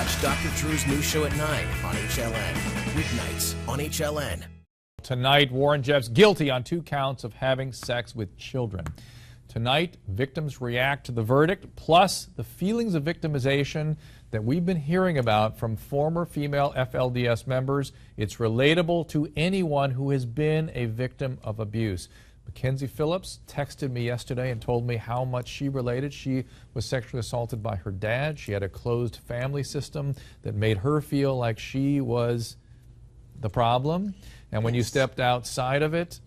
Watch Dr. Drew's new show at 9 on HLN. Weeknights on HLN. Tonight, Warren Jeffs guilty on 2 counts of having sex with children. Tonight, victims react to the verdict, plus the feelings of victimization that we've been hearing about from former female FLDS members. It's relatable to anyone who has been a victim of abuse. Mackenzie Phillips texted me yesterday and told me how much she related. She was sexually assaulted by her dad. She had a closed family system that made her feel like she was the problem. And when you stepped outside of it,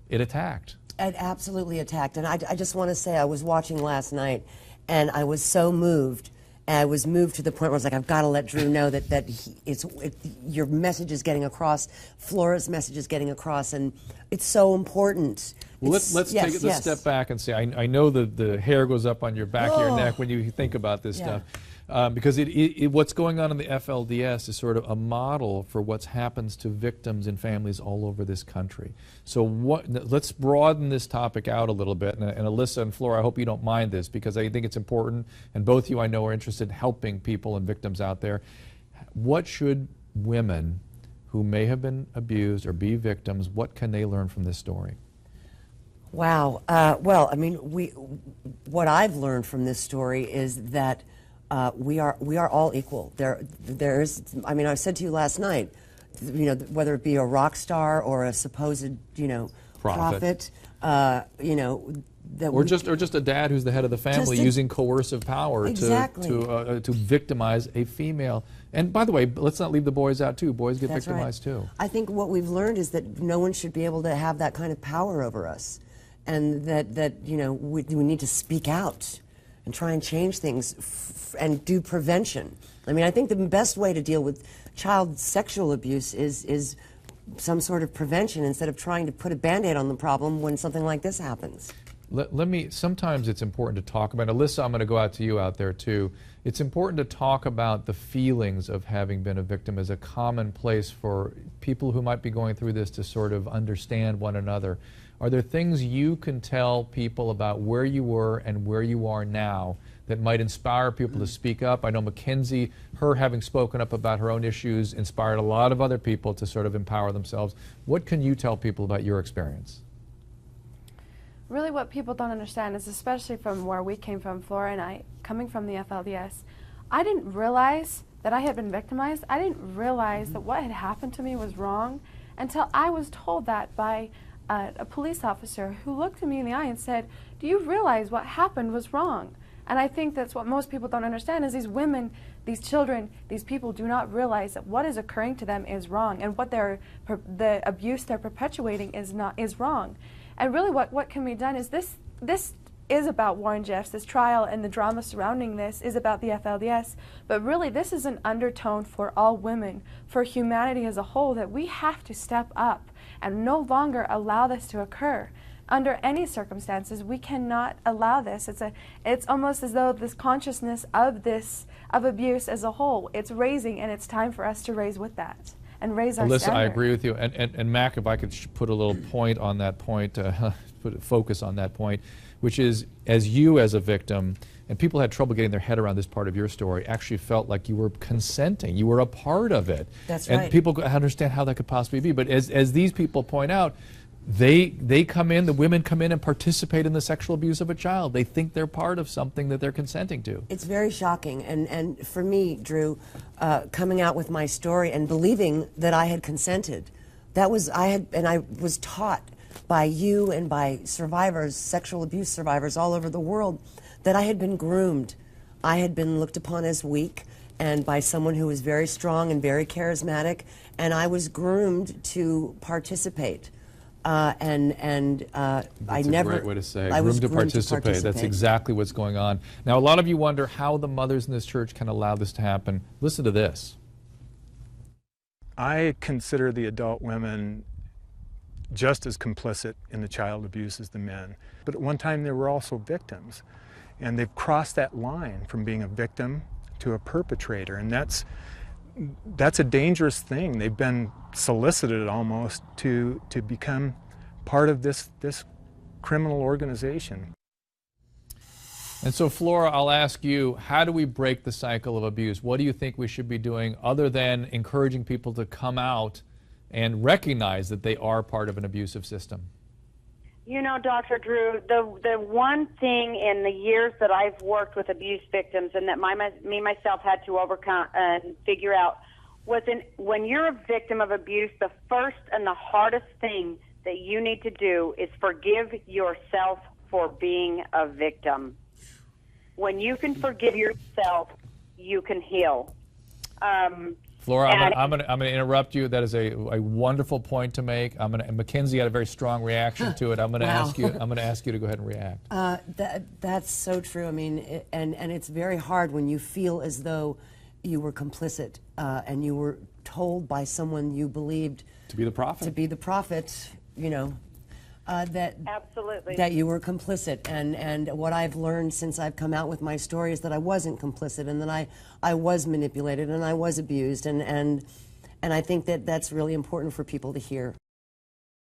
it attacked. It absolutely attacked. And I just want to say, I was watching last night, and I was so moved. And I was moved to the point where I was like, I've got to let Drew know that your message is getting across, Flora's message is getting across, and it's so important. Well, let's take a step back and say, I know the hair goes up on your back of your neck when you think about this stuff. Because what's going on in the FLDS is sort of a model for what happens to victims and families all over this country. So let's broaden this topic out a little bit. And Alyssa and Flora, I hope you don't mind this, because I think it's important, and both of you I know are interested in helping people and victims out there. What should women who may have been abused or be victims, what can they learn from this story? Wow. Well, I mean, what I've learned from this story is that we are all equal. There's, I mean, I said to you last night, you know, whether it be a rock star or a supposed, you know, prophet, you know, or just a dad who's the head of the family using coercive power to victimize a female. And by the way, let's not leave the boys out too. Boys get victimized too. I think what we've learned is that no one should be able to have that kind of power over us, and that you know, we need to speak out and try and change things and do prevention. I mean, I think the best way to deal with child sexual abuse is some sort of prevention, instead of trying to put a Band-Aid on the problem when something like this happens. Sometimes it's important to talk about, Alyssa, I'm going to go out to you out there too. It's important to talk about the feelings of having been a victim as a common place for people who might be going through this to sort of understand one another. Are there things you can tell people about where you were and where you are now that might inspire people to speak up? I know Mackenzie, her having spoken up about her own issues, inspired a lot of other people to sort of empower themselves. What can you tell people about your experience? Really, what people don't understand is, especially from where we came from, Flora and I, coming from the FLDS, I didn't realize that I had been victimized. I didn't realize that what had happened to me was wrong until I was told that by a police officer who looked at me in the eye and said, "Do you realize what happened was wrong?" And I think that's what most people don't understand, is these women, these children, these people do not realize that what is occurring to them is wrong, and what the abuse they're perpetuating is wrong. And really what can be done is this is about Warren Jeffs. This trial and the drama surrounding this is about the FLDS, but really this is an undertone for all women, for humanity as a whole, that we have to step up and no longer allow this to occur. Under any circumstances, we cannot allow this. It's almost as though this consciousness of abuse as a whole, it's raising, and it's time for us to raise with that and raise our standard. I agree with you. And Mac, if I could put a little point on that point, put a focus on that point, which is, as a victim, and people had trouble getting their head around this part of your story, actually felt like you were consenting, you were a part of it. That's right. And people understand how that could possibly be. But as these people point out, they come in, the women come in and participate in the sexual abuse of a child. They think they're part of something that they're consenting to. It's very shocking. And for me, Drew, coming out with my story and believing that I had consented, I was taught by you and by survivors, sexual abuse survivors all over the world, that I had been groomed. I had been looked upon as weak, and by someone who was very strong and very charismatic, and I was groomed to participate. That's a great way to say it. Groomed to participate. That's exactly what's going on. Now, a lot of you wonder how the mothers in this church can allow this to happen. Listen to this. I consider the adult women just as complicit in the child abuse as the men. But at one time they were also victims. And they've crossed that line from being a victim to a perpetrator. And that's a dangerous thing. They've been solicited almost to become part of this criminal organization. And so, Flora, I'll ask you, how do we break the cycle of abuse? What do you think we should be doing other than encouraging people to come out and recognize that they are part of an abusive system? You know, Dr. Drew, the one thing in the years that I've worked with abuse victims and that me myself had to overcome and figure out was when you're a victim of abuse, the first and the hardest thing that you need to do is forgive yourself for being a victim. When you can forgive yourself, you can heal. Flora, I'm going to interrupt you. That is a wonderful point to make. Mackenzie had a very strong reaction to it. I'm going to ask you. I'm going to ask you to go ahead and react. That's so true. I mean, and it's very hard when you feel as though you were complicit and you were told by someone you believed to be the prophet. To be the prophet, you know. Absolutely. That you were complicit, and what I've learned since I've come out with my story is that I wasn't complicit, and that I was manipulated and I was abused, and I think that that's really important for people to hear.